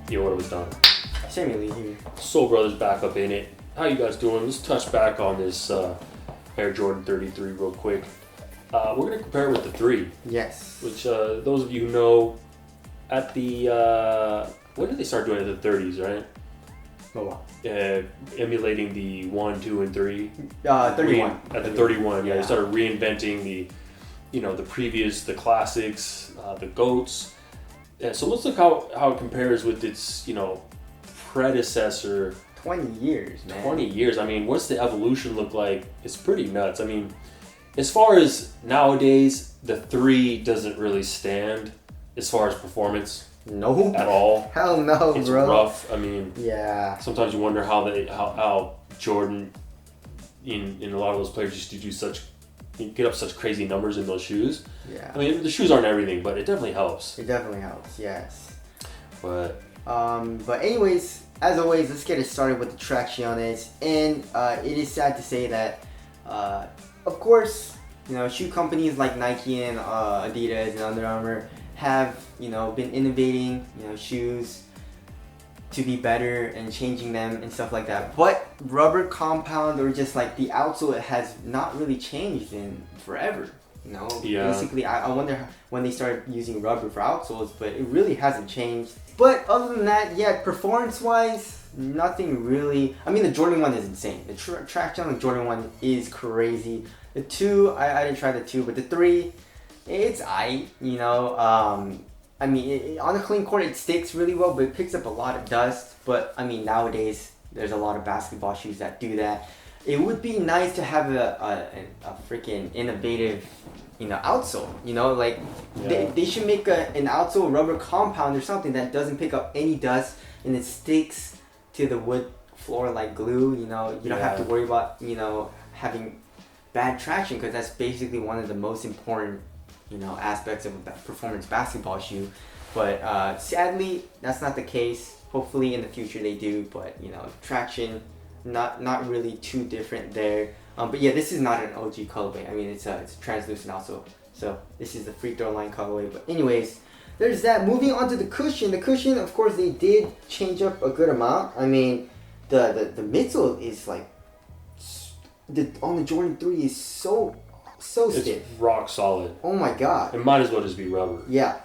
Yo, what was done? Samuel here. Soul Brothers back up in it. How you guys doing? Let's touch back on this Air Jordan 33 real quick. We're going to compare it with the 3. Yes. Which, those of you who know, at the, when did they start doing it? The 30s, right? Oh, wow. Emulating the 1, 2, and 3. 31. At the 31, yeah. They started reinventing the, the previous, the classics, the GOATs. Yeah, so let's look how it compares with its, predecessor. 20 years, man. 20 years. I mean, what's the evolution look like? It's pretty nuts. I mean, as far as nowadays, the 3 doesn't really stand as far as performance. No. At all. Hell no, it's bro. It's rough. I mean, yeah. Sometimes you wonder how Jordan, in a lot of those players used to get up such crazy numbers in those shoes. Yeah. I mean, the shoes aren't everything, but it definitely helps. It definitely helps, yes. But anyways, as always, let's get it started with the traction on it. And it is sad to say that, of course, shoe companies like Nike and Adidas and Under Armour have, been innovating, shoes to be better and changing them and stuff like that. But rubber compound or just like the outsole has not really changed in forever. Yeah. Basically, I wonder when they started using rubber for outsoles, but it really hasn't changed. But other than that, yeah, performance-wise, nothing really. I mean, the Jordan 1 is insane. The traction on the Jordan 1 is crazy. The 2, I didn't try the 2, but the 3, it's aight, I mean, on a clean court, it sticks really well, but it picks up a lot of dust. But, I mean, nowadays, there's a lot of basketball shoes that do that. It would be nice to have a freaking innovative, outsole. They should make an outsole rubber compound or something that doesn't pick up any dust and it sticks to the wood floor like glue. You don't have to worry about having bad traction, because that's basically one of the most important aspects of a performance basketball shoe. But sadly, that's not the case. Hopefully in the future they do. But traction, not really too different there. But yeah, this is not an OG colorway. I mean, it's translucent also. So this is the free throw line colorway. But anyways, there's that. Moving on to the cushion. The cushion, of course, they did change up a good amount. I mean, the midsole is like on the Jordan 3 is so stiff. It's rock solid. Oh my god. It might as well just be rubber. Yeah.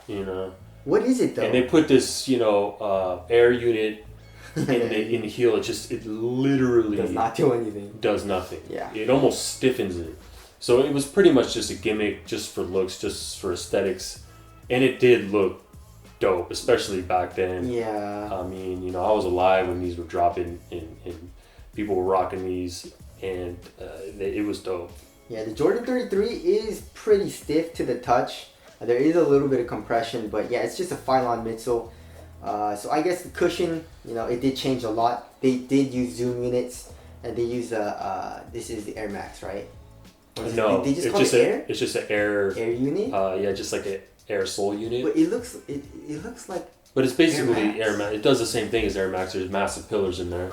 What is it though? And they put this, air unit in the heel. It literally does not do anything. Does nothing. Yeah. It almost stiffens it. So it was pretty much just a gimmick, just for looks, just for aesthetics, and it did look dope, especially back then. Yeah. I mean, I was alive when these were dropping, and people were rocking these, and it was dope. Yeah, the Jordan 33 is pretty stiff to the touch. There is a little bit of compression, but yeah, it's just a Phylon midsole. So I guess the cushion, it did change a lot. They did use zoom units, and they use this is the Air Max, right? No, they just call it Air? It's just an air unit. Yeah, just like an air sole unit. But it looks like. But it's basically Air Max. It does the same thing as Air Max. There's massive pillars in there.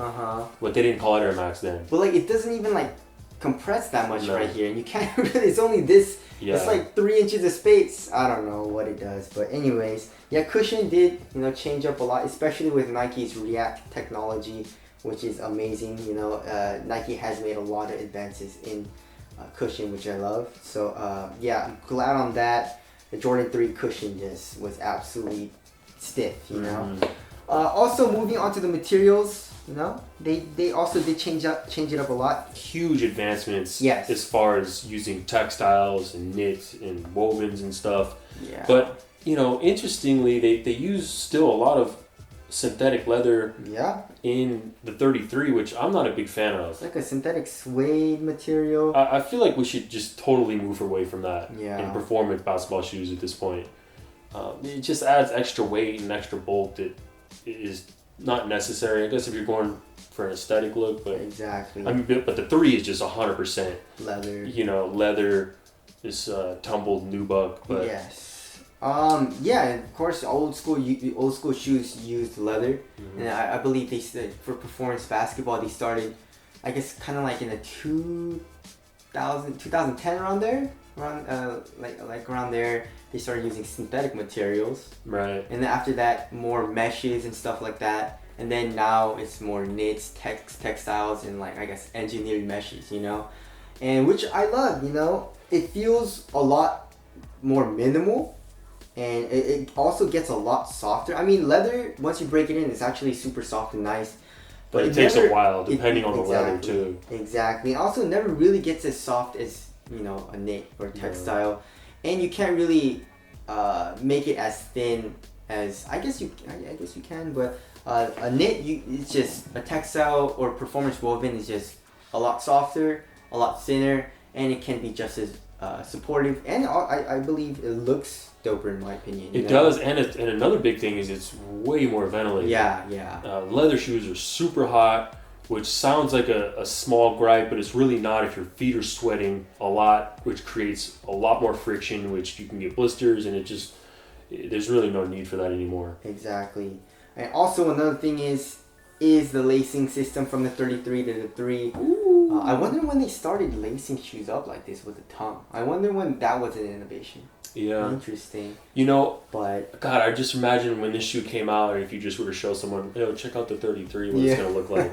But they didn't call it Air Max then. But like, it doesn't even like compress that much right here, and you can't really. It's only this. Yeah. It's like 3 inches of space. I don't know what it does, but anyways, yeah, cushion did change up a lot, especially with Nike's React technology, which is amazing. Nike has made a lot of advances in cushion, which I love. So yeah, I'm glad on that. The Jordan 3 cushion just was absolutely stiff. Also, moving on to the materials. They also did change it up a lot. Huge advancements. Yes. As far as using textiles and knits and wovens and stuff. Yeah. But interestingly, they use still a lot of synthetic leather. Yeah. In the 33, which I'm not a big fan of. It's like a synthetic suede material. I feel like we should just totally move away from that. Yeah. In performance basketball shoes at this point. It just adds extra weight and extra bulk that is not necessary. I guess if you're going for an aesthetic look, but exactly. I mean, but the 3 is just 100% leather. Leather, this tumbled nubuck. But yes. Yeah, and of course, old school shoes used leather, and I believe they said for performance basketball they started, I guess, kind of like in the 2010 around there. around like around there, they started using synthetic materials. Right. And then after that, more meshes and stuff like that. And then now it's more knits, textiles, and like I guess engineered meshes, and which I love. It feels a lot more minimal, and it also gets a lot softer. I mean, leather, once you break it in, it's actually super soft and nice. But it takes a while, depending on the leather too. Exactly. Also, it never really gets as soft as a knit or textile, and you can't really make it as thin as I guess you can, but a knit, it's just a textile or performance woven is just a lot softer, a lot thinner, and it can be just as supportive, and I believe it looks doper in my opinion. It does, and another big thing is it's way more ventilated. Yeah. Leather shoes are super hot, which sounds like a small gripe, but it's really not if your feet are sweating a lot, which creates a lot more friction, which you can get blisters, and there's really no need for that anymore. Exactly. And also another thing is the lacing system from the 33 to the 3. I wonder when they started lacing shoes up like this with the tongue. I wonder when that was an innovation. Yeah. Interesting. But God, I just imagine when this shoe came out, or if you just were to show someone, check out the 33, what it's gonna look like,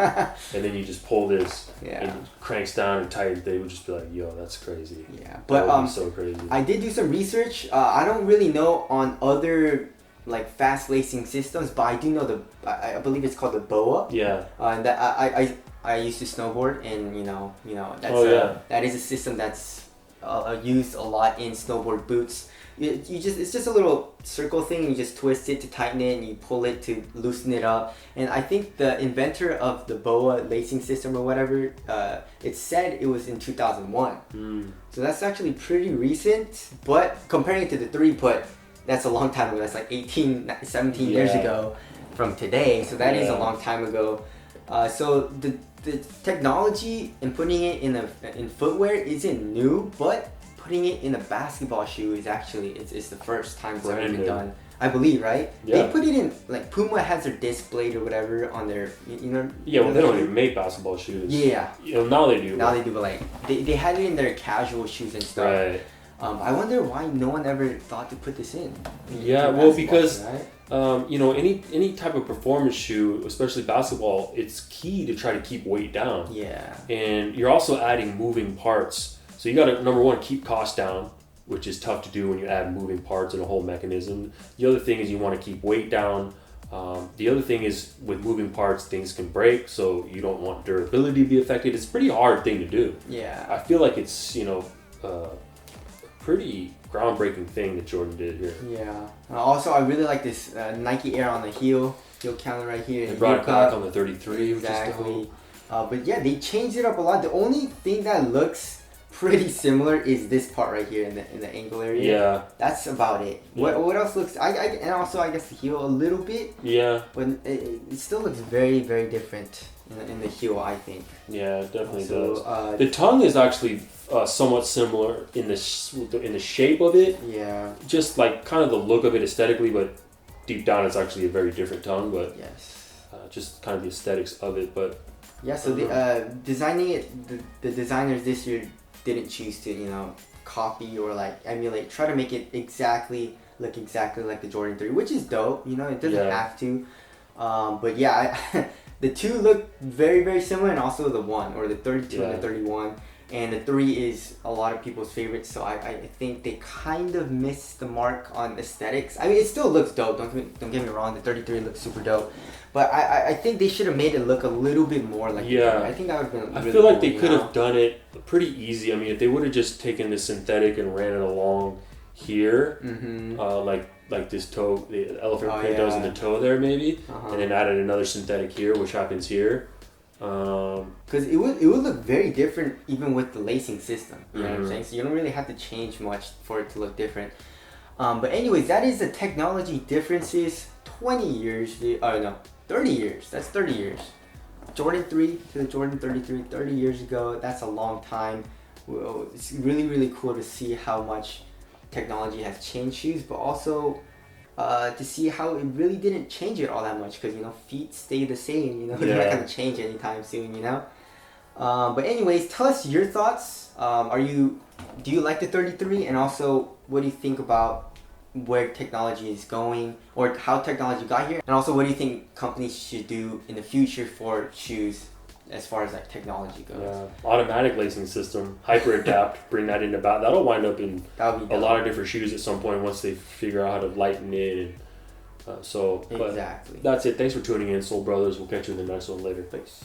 and then you just pull this, and it cranks down and tight, they would just be like, yo, that's crazy. Yeah, but that would be so crazy. I did do some research. I don't really know on other like fast lacing systems, but I do know I believe it's called the BOA. Yeah. And that I used to snowboard, and that's that is a system that's used a lot in snowboard boots. It's just a little circle thing. You just twist it to tighten it, and you pull it to loosen it up. And I think the inventor of the BOA lacing system or whatever, it said it was in 2001. So that's actually pretty recent. But comparing it to the 3-put, that's a long time ago. That's like 17 years ago from today. So that is a long time ago. So the technology and putting it in footwear isn't new, but putting it in a basketball shoe is actually it's the first time it's ever been done. I believe, right? Yeah. They put it in, like Puma has their disc blade or whatever on their, Yeah, well, they don't even make basketball shoes. Yeah. Now they do. Now they do, but like they had it in their casual shoes and stuff. Right. I wonder why no one ever thought to put this in. Yeah, well, because any type of performance shoe, especially basketball, it's key to try to keep weight down. Yeah. And you're also adding moving parts, so you got to, number one, keep costs down, which is tough to do when you add moving parts and a whole mechanism. The other thing is you want to keep weight down. The other thing is with moving parts, things can break, so you don't want durability to be affected. It's a pretty hard thing to do. Yeah. I feel like it's pretty groundbreaking thing that Jordan did here. Yeah. Also, I really like this Nike Air on the heel counter right here. They brought it back on the 33. Exactly. But yeah, they changed it up a lot. The only thing that looks pretty similar is this part right here in the ankle area. Yeah. That's about it. Yeah. What else looks? And also I guess the heel a little bit. Yeah. But it still looks very, very different in the heel, I think. Yeah, it definitely does. The tongue is actually somewhat similar in the shape of it. Yeah. Just like kind of the look of it aesthetically, but deep down it's actually a very different tongue. But yes. Just kind of the aesthetics of it, but. Yeah. So designing it, the designers this year didn't choose to copy or like emulate. Try to make it look exactly like the Jordan 3, which is dope. It doesn't have to. But yeah, the two look very, very similar, and also the 1 or the 32 and the 31. And the 3 is a lot of people's favorites, so I think they kind of missed the mark on aesthetics. I mean, it still looks dope, don't get me wrong, the 33 looks super dope. But I think they should have made it look a little bit more like the 3. I think that would have been really I feel like cool, they could have done it pretty easy. I mean, if they would have just taken the synthetic and ran it along here, like this toe, the elephant print does in the toe there maybe, and then added another synthetic here, which happens here. Because it would look very different even with the lacing system. You know what I'm saying? So you don't really have to change much for it to look different. But anyways, that is the technology differences. 20 years, 30 years. That's 30 years. Jordan 3 to the Jordan 33, 30 years ago. That's a long time. It's really, really cool to see how much technology has changed shoes, but also to see how it really didn't change it all that much, because feet stay the same. They're not gonna change anytime soon. But anyways, tell us your thoughts. Do you like the 33? And also, what do you think about where technology is going, or how technology got here? And also, what do you think companies should do in the future for shoes as far as like technology goes? Yeah, automatic lacing system, hyper adapt, bring that into about. That'll wind up in a lot of different shoes at some point once they figure out how to lighten it. And Exactly. that's it. Thanks for tuning in, Soul Brothers. We'll catch you in the next one later. Thanks.